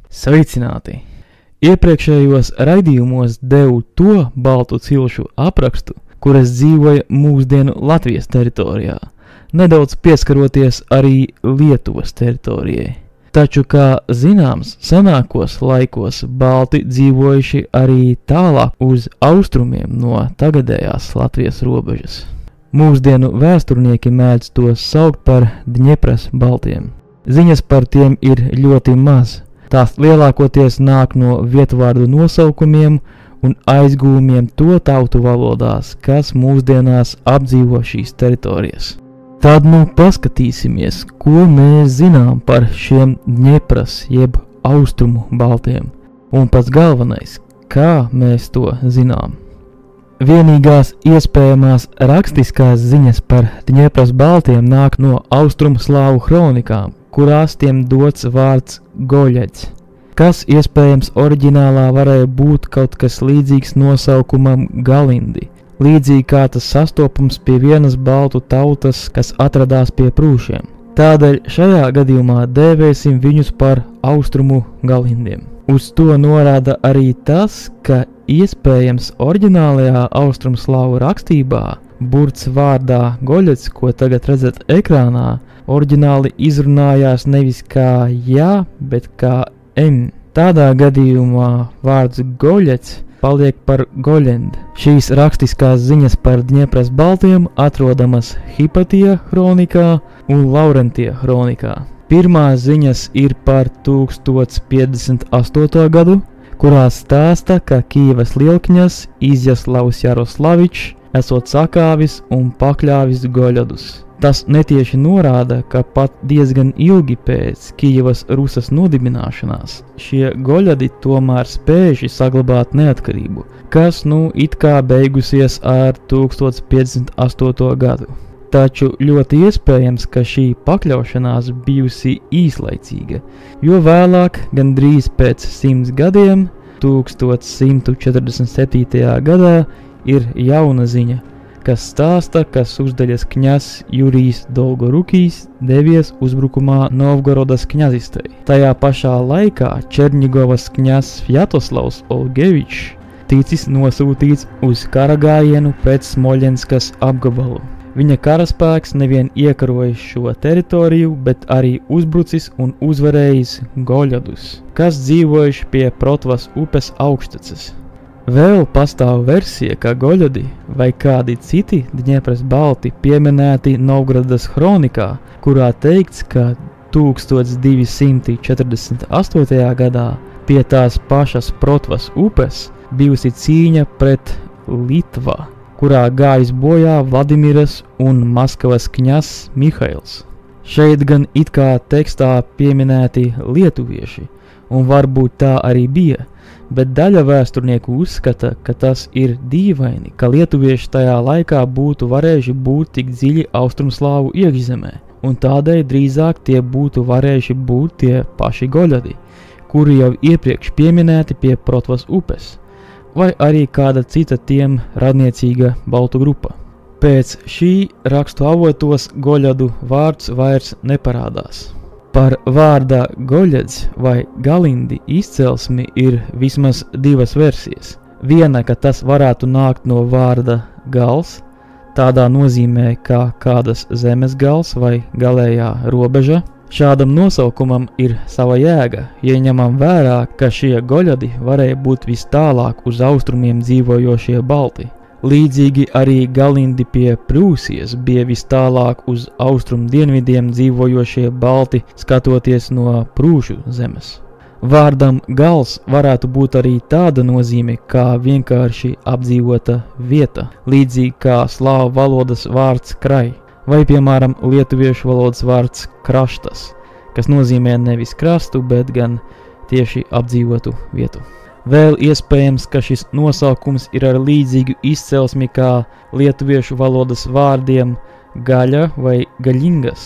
Sveicināti! Iepriekšējos raidījumos devu to baltu cilšu aprakstu, kuras dzīvoja mūsdienu Latvijas teritorijā, nedaudz pieskaroties arī Lietuvas teritorijai. Taču, kā zināms, senākos laikos balti dzīvojuši arī tālāk uz austrumiem no tagadējās Latvijas robežas. Mūsdienu vēsturnieki mēdz tos saukt par Dņepras baltiem. Ziņas par tiem ir ļoti maz. Tās lielākoties nāk no vietvārdu nosaukumiem un aizgūmiem to tautu valodās, kas mūsdienās apdzīvo šīs teritorijas. Tad nu paskatīsimies, ko mēs zinām par šiem Dņepras jeb austrumu baltiem, un pats galvenais, kā mēs to zinām. Vienīgās iespējamās rakstiskās ziņas par Dņepras baltiem nāk no austrumu slāvu kronikām, kurās tiem dots vārds Goļeds, kas iespējams oriģinālā varēja būt kaut kas līdzīgs nosaukumam Galindi, līdzīgi kā tas sastopams pie vienas baltu tautas, kas atradās pie prūšiem. Tādēļ šajā gadījumā dēvēsim viņus par austrumu galindiem. Uz to norāda arī tas, ka iespējams oriģinālajā austrumu slāvu rakstībā burts vārdā Goļets, ko tagad redzat ekrānā, oriģināli izrunājās nevis kā jā, bet kā em. Tādā gadījumā vārds Goļets paliek par Goļend. Šīs rakstiskās ziņas par Dņepras baltiem atrodamas Hipatija kronikā un Laurentija kronikā. Pirmās ziņas ir par 1058. gadu, kurā stāsta, ka Kīivas lielkņaz Izjaslavs Jaroslavičs esot sakāvis un pakļāvis Goļadus. Tas netieši norāda, ka pat diezgan ilgi pēc Kīivas Rusas nodibināšanās šie Goļadi tomēr spējuši saglabāt neatkarību, kas it kā beigusies ar 1058. gadu. Taču ļoti iespējams, ka šī pakļaušanās bijusi īslaicīga, jo vēlāk, gandrīz pēc 100 gadiem, 1147. gadā, ir jauna ziņa, kas stāsta, ka Suždaļas kņazs Jurijs Dolgorukijs devies uzbrukumā Novgorodas kņazistei. Tajā pašā laikā Čerņigovas kņazs Fjatoslavs Olgevičs ticis nosūtīts uz kara gājienu pret Smoļenskas apgabalu. Viņa karaspēks nevien iekarojis šo teritoriju, bet arī uzbrucis un uzvarējis Goļadus, kas dzīvojuši pie Protvas upes augšteces. Vēl pastāv versija, ka Goļadi vai kādi citi Dņepras balti pieminēti Novgorodas kronikā, kurā teikts, ka 1248. gadā pie tās pašas Protvas upes bijusi cīņa pret Litva, kurā gājis bojā Vladimiras un Maskavas kņazs Mihails. Šeit gan it kā tekstā pieminēti lietuvieši, un varbūt tā arī bija, bet daļa vēsturnieku uzskata, ka tas ir dīvaini, ka lietuvieši tajā laikā būtu varējuši būt tik dziļi austrumslāvu iekšzemē, un tādēļ drīzāk tie būtu varējuši būt tie paši Goļadi, kuri jau iepriekš pieminēti pie Protvas upes, vai arī kāda cita tiem radniecīga baltu grupa. Pēc šī rakstu avotos Goļadu vārds vairs neparādās. Par vārda Goļeds vai Galindi izcelsmi ir vismaz divas versijas. Viena, ka tas varētu nākt no vārda gals, tādā nozīmē kā kādas zemes gals vai galējā robeža. Šādam nosaukumam ir sava jēga, ja ņemam vērā, ka šie Goļadi varēja būt vis tālāk uz austrumiem dzīvojošie balti. Līdzīgi arī Galindi pie Prūsijas bija vis tālāk uz austrumu dienvidiem dzīvojošie balti, skatoties no Prūšu zemes. Vārdam gals varētu būt arī tāda nozīme kā vienkārši apdzīvota vieta, līdzīgi kā slāvu valodas vārds krai, vai piemēram lietuviešu valodas vārds kraštas, kas nozīmē nevis krastu, bet gan tieši apdzīvotu vietu. Vēl iespējams, ka šis nosaukums ir ar līdzīgu izcelsmi kā lietuviešu valodas vārdiem gaļa vai gaļingas,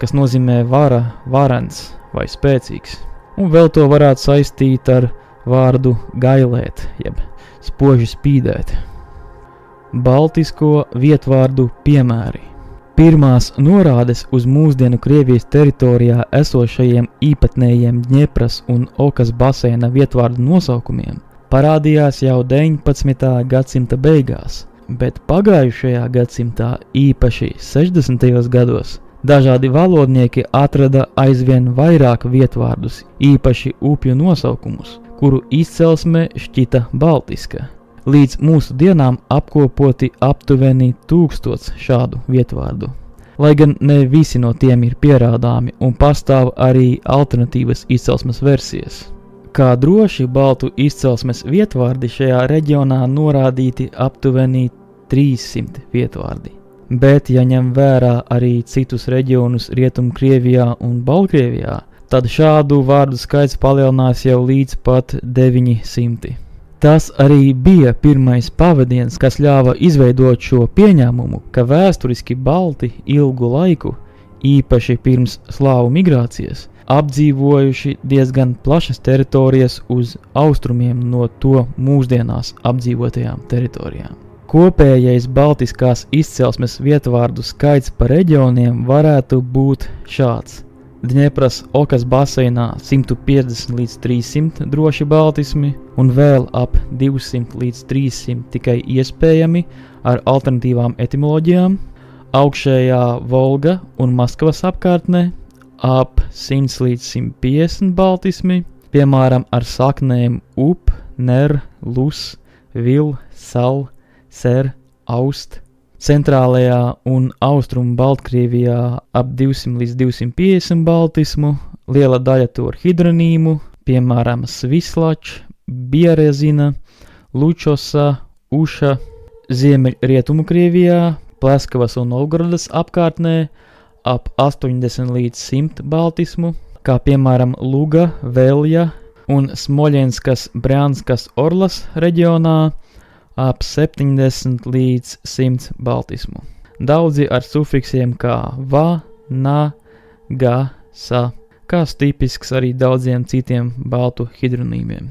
kas nozīmē vara, varens vai spēcīgs. Un vēl to varētu saistīt ar vārdu gailēt, jeb spoži spīdēt. Baltisko vietvārdu piemēri. Pirmās norādes uz mūsdienu Krievijas teritorijā esošajiem īpatnējiem Dņepras un Okas baseina vietvārdu nosaukumiem parādījās jau 19. gadsimta beigās, bet pagājušajā gadsimtā, īpaši 60. gados, dažādi valodnieki atrada aizvien vairāk vietvārdus, īpaši upju nosaukumus, kuru izcelsme šķita baltiska. Līdz mūsu dienām apkopoti aptuveni 1000 šādu vietvārdu. Lai gan ne visi no tiem ir pierādāmi un pastāv arī alternatīvas izcelsmes versijas. Kā droši baltu izcelsmes vietvārdi šajā reģionā norādīti aptuveni 300 vietvārdi. Bet, ja ņem vērā arī citus reģionus Rietumkrievijā un Baltkrievijā, tad šādu vārdu skaits palielinās jau līdz pat 900. Tas arī bija pirmais pavadiens, kas ļāva izveidot šo pieņēmumu, ka vēsturiski balti ilgu laiku, īpaši pirms slāvu migrācijas, apdzīvojuši diezgan plašas teritorijas uz austrumiem no to mūsdienās apdzīvotajām teritorijām. Kopējais baltiskās izcelsmes vietvārdu skaits pa reģioniem varētu būt šāds. Dņepras Okas baseinā 150 līdz 300 droši baltismi un vēl ap 200 līdz 300 tikai iespējami ar alternatīvām etimoloģijām, augšējā Volga un Maskavas apkārtnē ap 100 līdz 150 baltismi, piemēram ar saknēm up, ner, lus, vil, sal, ser, aust. Centrālajā un austrumu Baltkrievijā ap 200 līdz 250 baltismu, liela daļa to ar hidronīmu, piemēram Svislač, Bierezina, Lučosa, Uša, Ziemeļrietumu Krievijā, Pleskavas un Novgorodas apkārtnē ap 80 līdz 100 baltismu, kā piemēram Luga, Velja un Smoļenskas, Brianskas, Orlas reģionā ap 70 līdz 100 baltismu. Daudzi ar sufiksiem kā va, na, ga, sa, kas tipisks arī daudziem citiem baltu hidronīmiem.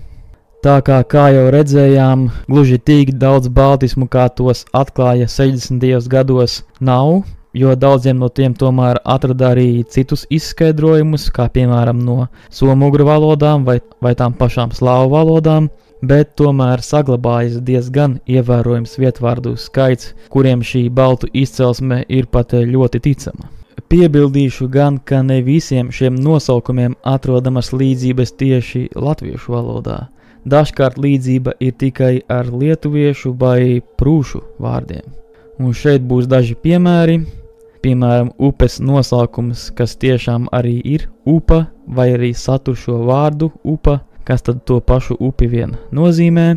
Tā kā jau redzējām, gluži tik daudz baltismu, kā tos atklāja 60. gados, nav, jo daudziem no tiem tomēr atrada arī citus izskaidrojumus, kā piemēram no somugru valodām vai tām pašām slāvu valodām, bet tomēr saglabājas diezgan ievērojams vietvārdu skaits, kuriem šī baltu izcelsme ir pat ļoti ticama. Piebildīšu gan, ka ne visiem šiem nosaukumiem atrodamas līdzības tieši latviešu valodā. Dažkārt līdzība ir tikai ar lietuviešu vai prūšu vārdiem. Un šeit būs daži piemēri, piemēram upes nosaukums, kas tiešām arī ir upa, vai arī satur šo vārdu upa, kas tad to pašu upi vien nozīmē.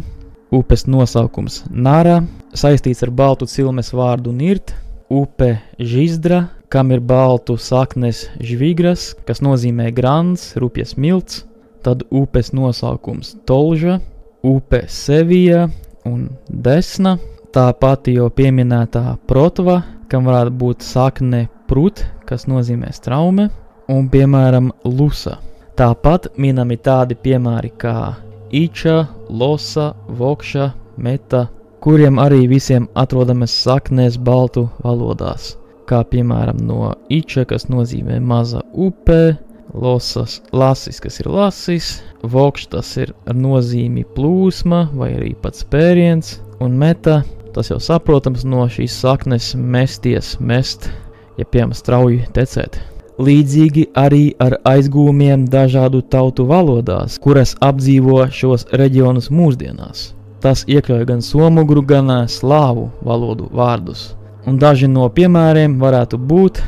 Upes nosaukums Nara, saistīts ar baltu cilmes vārdu nirt, upe Žizdra, kam ir baltu saknes žvigras, kas nozīmē grants, rupjas milts, tad upes nosaukums Tolža, upe Sevija un Desna, tā pati jau pieminētā Protva, kam varētu būt sakne prut, kas nozīmē straume, un piemēram Lusa. Tāpat minami tādi piemēri kā Iča, Losa, Vokša, Meta, kuriem arī visiem atrodamas saknēs baltu valodās, kā piemēram no Iča, kas nozīmē maza upe, Losas, lasis, kas ir lasis, Vokš, tas ir ar nozīmi plūsma vai arī pat spēriens, un Meta, tas jau saprotams no šīs saknes mesties, mest, ja piemēram strauji tecēt. Līdzīgi arī ar aizgūmiem dažādu tautu valodās, kuras apdzīvo šos reģionus mūsdienās. Tas iekļauj gan somugru, gan slāvu valodu vārdus. Un daži no piemēriem varētu būt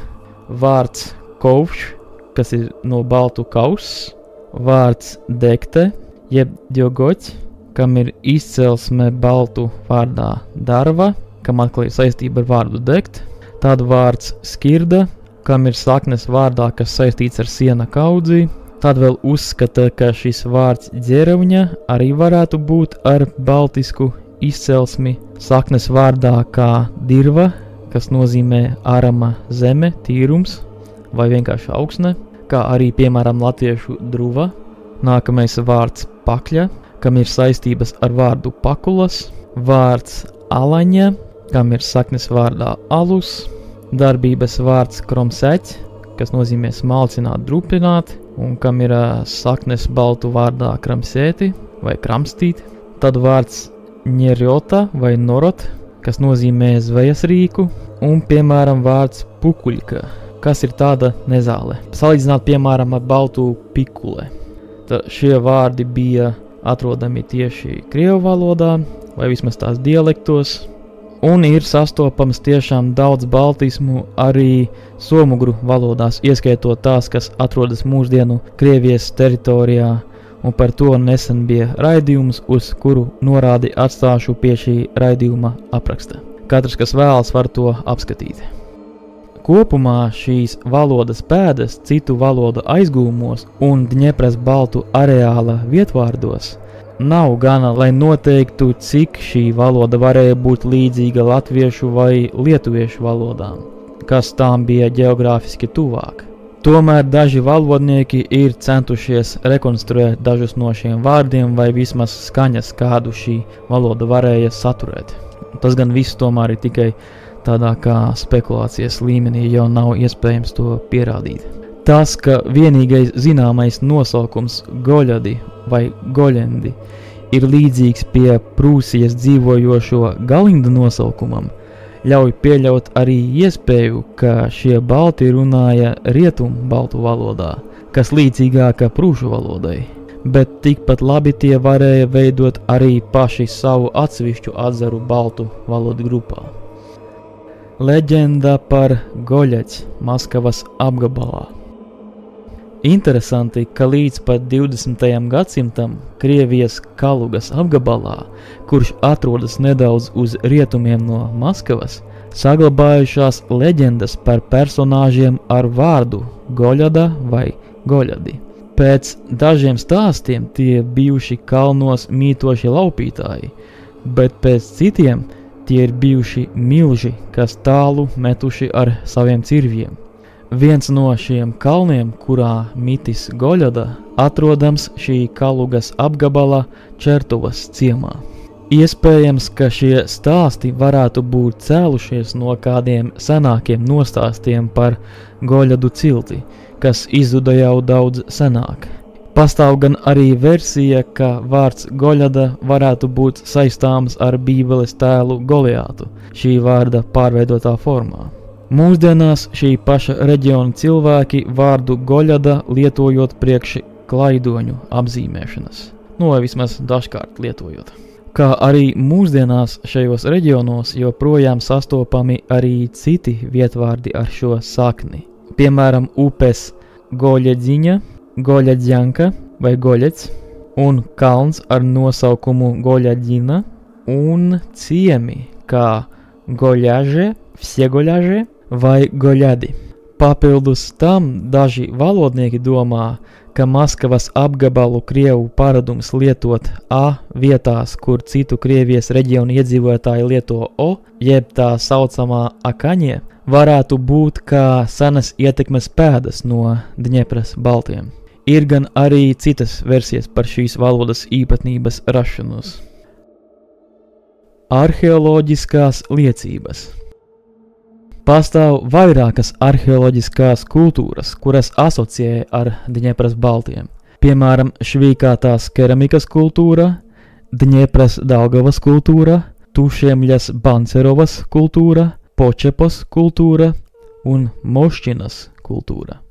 vārds kovš, kas ir no baltu kauss, vārds degte, jeb djogoķ, kam ir izcelsme baltu vārdā darva, kam atkal ir saistība ar vārdu degt, tad vārds skirda, kam ir saknes vārdā, kas saistīts ar siena kaudzi, tad vēl uzskata, ka šis vārds ģerevņa arī varētu būt ar baltisku izcelsmi, saknes vārdā kā dirva, kas nozīmē ārama zeme, tīrums vai vienkārši augsne, kā arī piemēram latviešu druva, nākamais vārds pakļa, kam ir saistības ar vārdu pakulas, vārds alaņa, kam ir saknes vārdā alus, darbības vārds kromsēt, kas nozīmē smalcināt, drupināt, un kam ir saknes baltu vārdā kramsēti vai kramstīt. Tad vārds ņerjota vai norot, kas nozīmē zvejas rīku, un, piemēram, vārds pukuļka, kas ir tāda nezāle. Salīdzināt, piemēram, ar baltu pikule. Tad šie vārdi bija atrodami tieši krievu valodā, vai vismaz tās dialektos, un ir sastopams tiešām daudz baltismu arī somugru valodās, ieskaitot tās, kas atrodas mūsdienu Krievijas teritorijā, un par to nesen bija raidījums, uz kuru norādi atstāšu pie šī raidījuma apraksta. Katrs, kas vēlas, var to apskatīt. Kopumā šīs valodas pēdas citu valodu aizgūmos un Dņepras baltu areāla vietvārdos nav gana, lai noteiktu, cik šī valoda varēja būt līdzīga latviešu vai lietuviešu valodām, kas tām bija ģeogrāfiski tuvāk. Tomēr daži valodnieki ir centušies rekonstruēt dažus no šiem vārdiem vai vismaz skaņas, kādu šī valoda varēja saturēt. Tas gan viss tomēr ir tikai tādā kā spekulācijas līmenī, jau nav iespējams to pierādīt. Tas, ka vienīgais zināmais nosaukums goļadi vai goļendi ir līdzīgs pie Prūsijas dzīvojošo galindu nosaukumam, ļauj pieļaut arī iespēju, ka šie balti runāja rietumu baltu valodā, kas līdzīgāka prūšu valodai, bet tikpat labi tie varēja veidot arī paši savu atsevišķu atzaru baltu valodu grupā. Leģenda par Goļads Maskavas apgabalā. Interesanti, ka līdz pat 20. gadsimtam Krievijas Kalugas apgabalā, kurš atrodas nedaudz uz rietumiem no Maskavas, saglabājušās leģendas par personāžiem ar vārdu Goļada vai Goļadi. Pēc dažiem stāstiem tie bijuši kalnos mītoši laupītāji, bet pēc citiem tie ir bijuši milži, kas tālu metuši ar saviem cirviem. Viens no šiem kalniem, kurā mitis Goļada, atrodams šī Kalugas apgabala Čertovas ciemā. Iespējams, ka šie stāsti varētu būt cēlušies no kādiem senākiem nostāstiem par Goļadu cilti, kas izzuda jau daudz senāk. Pastāv gan arī versija, ka vārds Goļada varētu būt saistāms ar Bībeles tēlu Goliātu, šī vārda pārveidotā formā. Mūsdienās šī paša reģiona cilvēki vārdu Goļada lietojot priekš klaidoņu apzīmēšanas, vai vismaz dažkārt lietojot. Kā arī mūsdienās šajos reģionos joprojām sastopami arī citi vietvārdi ar šo sakni. Piemēram, upes Goļedziņa, Goļedzianka vai Goļets, un kalns ar nosaukumu Goļeģina, un ciemi kā Goļaže, Vsiegoļaže vai Goļadi. Papildus tam daži valodnieki domā, ka Maskavas apgabalu krievu paradums lietot A vietās, kur citu Krievijas reģionu iedzīvotāji lieto O, jeb tā saucamā akaņie, varētu būt kā senas ietekmes pēdas no Dņepras baltiem. Ir gan arī citas versijas par šīs valodas īpatnības rašanos. Arheoloģiskās liecības. Pastāv vairākas arheoloģiskās kultūras, kuras asociē ar Dņepras baltiem. Piemēram, švīkātās keramikas kultūra, Dņepras Daugavas kultūra, Tušemļas Bancerovas kultūra, Počepos kultūra un Mošķinas kultūra.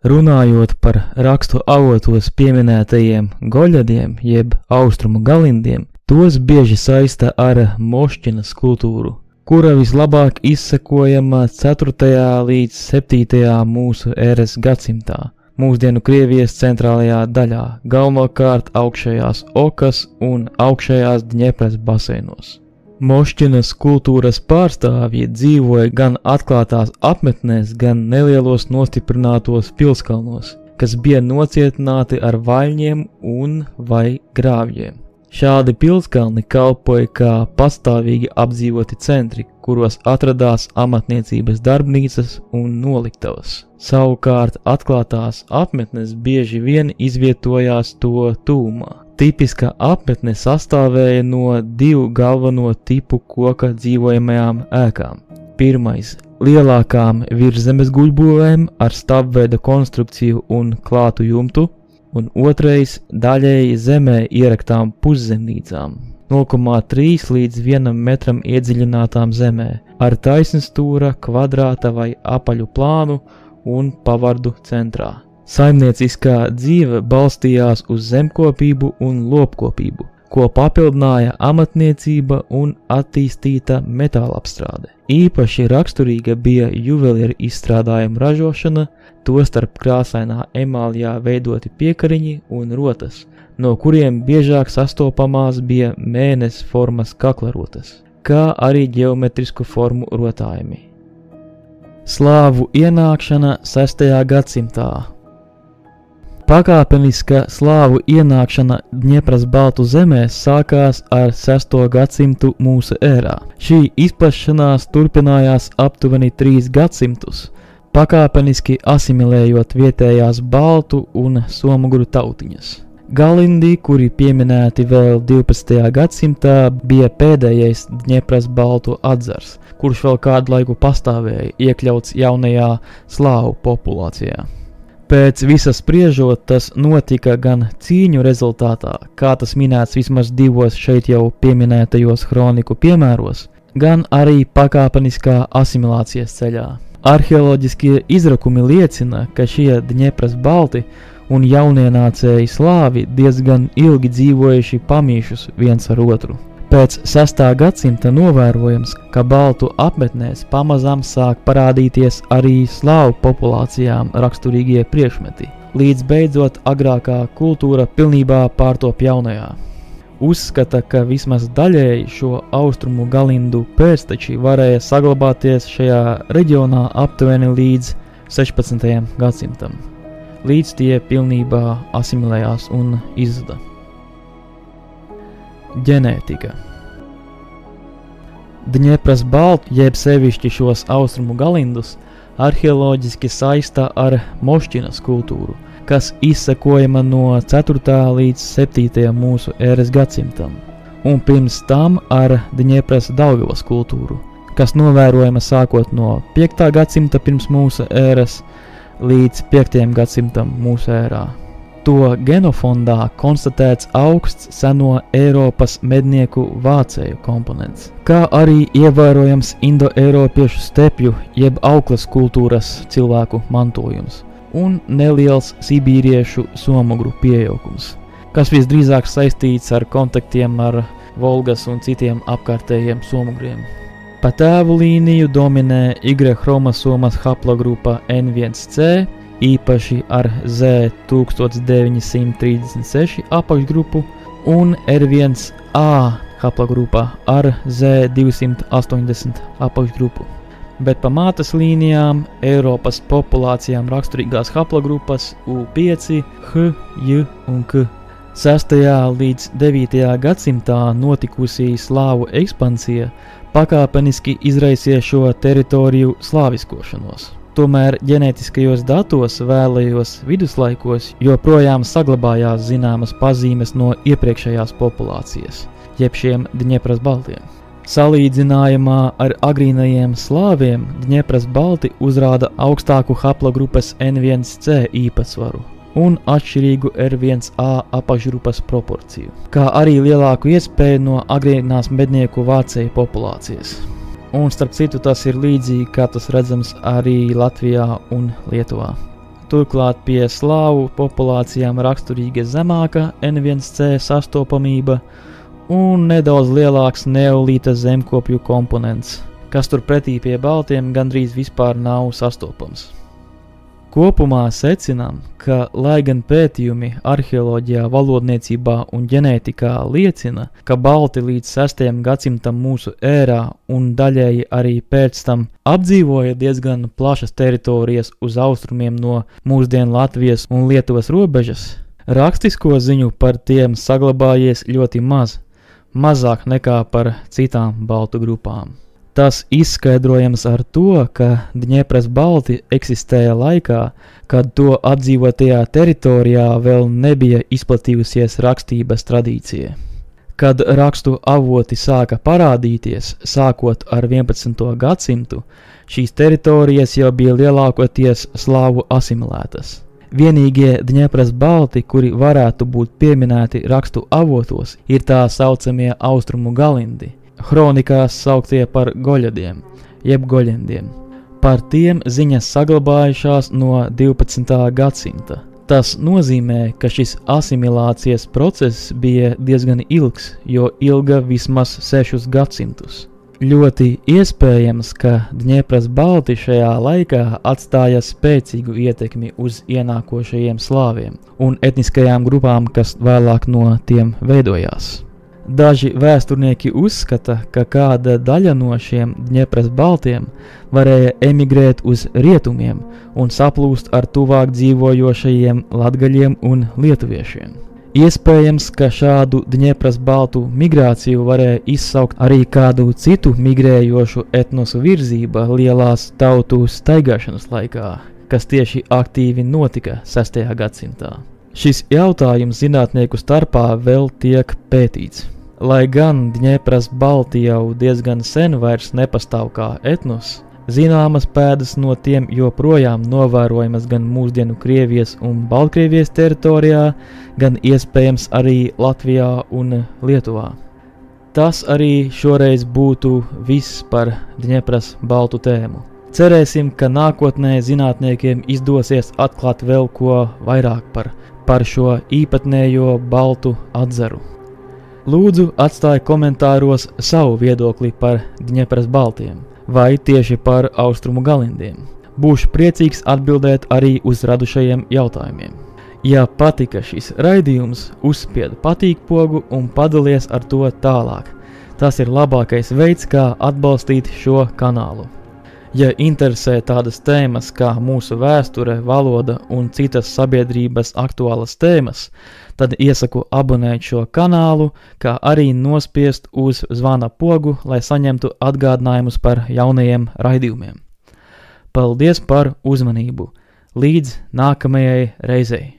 Runājot par rakstu avotos pieminētajiem Goļadiem, jeb austrumu galindiem, tos bieži saista ar Mošķinas kultūru, kura vislabāk izsekojama 4. līdz 7. mūsu ēras gadsimtā, mūsdienu Krievijas centrālajā daļā, galvenokārt augšējās Okas un augšējās Dņepras baseinos. Mošķinas kultūras pārstāvji dzīvoja gan atklātās apmetnēs, gan nelielos nostiprinātos pilskalnos, kas bija nocietināti ar vaļņiem un vai grāvjiem. Šādi pilskalni kalpoja kā pastāvīgi apdzīvoti centri, kuros atradās amatniecības darbnīcas un noliktavas. Savukārt atklātās apmetnes bieži vien izvietojās to tūmā. Tipiska apmetne sastāvēja no 2 galveno tipu koka dzīvojamajām ēkām. Pirmais lielākām virszemes guļbūvēm ar stabveida konstrukciju un klātu jumtu, un otrais daļēji zemē ieraktām puszemnīcām, 0,3 līdz 1 metram iedziļinātām zemē, ar taisnstūra, kvadrāta vai apaļu plānu un pavardu centrā. Saimnieciskā dzīve balstījās uz zemkopību un lopkopību, ko papildināja amatniecība un attīstīta metālapstrāde. Īpaši raksturīga bija juvelieru izstrādājumu ražošana, tostarp krāsainā emālijā veidoti piekariņi un rotas, no kuriem biežāk sastopamās bija mēnesi formas kaklarotas, kā arī ģeometrisku formu rotājumi. Slāvu ienākšana 6. gadsimtā. Pakāpeniska slāvu ienākšana Dņepras baltu zemēs sākās ar 6. gadsimtu mūsu ērā. Šī izplašanās turpinājās aptuveni 3 gadsimtus, pakāpeniski asimilējot vietējās baltu un somugru tautiņas. Galindi, kuri pieminēti vēl 12. gadsimtā, bija pēdējais Dņepras baltu atzars, kurš vēl kādu laiku pastāvēja, iekļauts jaunajā slāvu populācijā. Pēc visas spriežot, tas notika gan cīņu rezultātā, kā tas minēts vismaz 2 šeit jau pieminētajos kroniku piemēros, gan arī pakāpeniskā asimilācijas ceļā. Arheoloģiskie izrakumi liecina, ka šie Dņepras balti un jaunienācēji slāvi diezgan ilgi dzīvojuši pamīšus viens ar otru. Pēc 6. gadsimta novērojams, ka baltu apmetnēs pamazām sāk parādīties arī slāvu populācijām raksturīgie priekšmeti, līdz beidzot agrākā kultūra pilnībā pārtop jaunajā. Uzskata, ka vismaz daļēji šo austrumu galindu pēcteči varēja saglabāties šajā reģionā aptuveni līdz 16. gadsimtam, līdz tie pilnībā asimilējās un izzuda. Ģenētika. Dņepras baltu, jeb sevišķi šos austrumu galindus, arheoloģiski saista ar Mošķinas kultūru, kas izsekojama no 4. līdz 7. mūsu ēras gadsimtam, un pirms tam ar Dņepras Daugavas kultūru, kas novērojama sākot no 5. gadsimta pirms mūsu ēras līdz 5. gadsimtam mūsu ērā. To genofondā konstatēts augsts seno Eiropas mednieku vācēju komponents, kā arī ievērojams indo-eiropiešu stepju jeb auklas kultūras cilvēku mantojums un neliels sibīriešu somugru pieaugums, kas visdrīzāk saistīts ar kontaktiem ar Volgas un citiem apkārtējiem somugriem. Pa tēvu līniju dominē Y-chromosomas haplogrupa N1C, īpaši ar Z1936 apakšgrupu un R1A haplogrupa ar Z280 apakšgrupu. Bet pa mātes līnijām Eiropas populācijām raksturīgās haplogrupas U5, H, J un K. 6. līdz 9. gadsimtā notikusī slāvu ekspansija pakāpeniski izraisīja šo teritoriju slāviskošanos. Tomēr ģenētiskajos datos vēlējos viduslaikos joprojām saglabājās zināmas pazīmes no iepriekšējās populācijas, jeb šiem Dņepras baltiem. Salīdzinājumā ar agrīnajiem slāviem Dņepras balti uzrāda augstāku haplogrupas N1C īpatsvaru un atšķirīgu R1A apakšgrupas proporciju, kā arī lielāku iespēju no agrīnās mednieku vācēju populācijas. Un starp citu tas ir līdzīgi, kā tas redzams arī Latvijā un Lietuvā. Turklāt pie slāvu populācijām raksturīga zemāka N1C sastopamība un nedaudz lielāks neolīta zemkopju komponents, kas turpretī pie baltiem gandrīz vispār nav sastopams. Kopumā secinām, ka, lai gan pētījumi arheoloģijā, valodniecībā un ģenētikā liecina, ka balti līdz 6. gadsimtam mūsu ērā un daļēji arī pēc tam apdzīvoja diezgan plašas teritorijas uz austrumiem no mūsdienu Latvijas un Lietuvas robežas, rakstisko ziņu par tiem saglabājies ļoti maz, mazāk nekā par citām baltu grupām. Tas izskaidrojams ar to, ka Dņepras balti eksistēja laikā, kad to apdzīvotajā teritorijā vēl nebija izplatījusies rakstības tradīcija. Kad rakstu avoti sāka parādīties, sākot ar 11. gadsimtu, šīs teritorijas jau bija lielākoties slāvu asimilētas. Vienīgie Dņepras balti, kuri varētu būt pieminēti rakstu avotos, ir tā saucamie austrumu galindi, hronikās sauktie par goļadiem, jeb goļendiem. Par tiem ziņas saglabājušās no 12. gadsimta. Tas nozīmē, ka šis asimilācijas process bija diezgan ilgs, jo ilga vismaz 6 gadsimtus. Ļoti iespējams, ka Dņepras balti šajā laikā atstāja spēcīgu ietekmi uz ienākošajiem slāviem un etniskajām grupām, kas vēlāk no tiem veidojās. Daži vēsturnieki uzskata, ka kāda daļa no šiem Dņepras baltiem varēja emigrēt uz rietumiem un saplūst ar tuvāk dzīvojošajiem latgaļiem un lietuviešiem. Iespējams, ka šādu Dņepras baltu migrāciju varēja izsaukt arī kādu citu migrējošu etnosu virzība lielās tautu staigāšanas laikā, kas tieši aktīvi notika 6. gadsimtā. Šis jautājums zinātnieku starpā vēl tiek pētīts. Lai gan Dņepras balti jau diezgan sen vairs nepastāv kā etnos, zināmas pēdas no tiem joprojām novērojamas gan mūsdienu Krievijas un Baltkrievijas teritorijā, gan iespējams arī Latvijā un Lietuvā. Tas arī šoreiz būtu viss par Dņepras baltu tēmu. Cerēsim, ka nākotnē zinātniekiem izdosies atklāt vēl ko vairāk par šo īpatnējo baltu atzaru. Lūdzu, atstāj komentāros savu viedokli par Dņepras baltiem vai tieši par austrumu galindiem. Būšu priecīgs atbildēt arī uz radušajiem jautājumiem. Ja patika šis raidījums, uzspied patīk pogu un padalies ar to tālāk. Tas ir labākais veids, kā atbalstīt šo kanālu. Ja interesē tādas tēmas kā mūsu vēsture, valoda un citas sabiedrības aktuālas tēmas, tad iesaku abonēt šo kanālu, kā arī nospiest uz zvana pogu, lai saņemtu atgādinājumus par jaunajiem raidījumiem. Paldies par uzmanību! Līdz nākamajai reizei!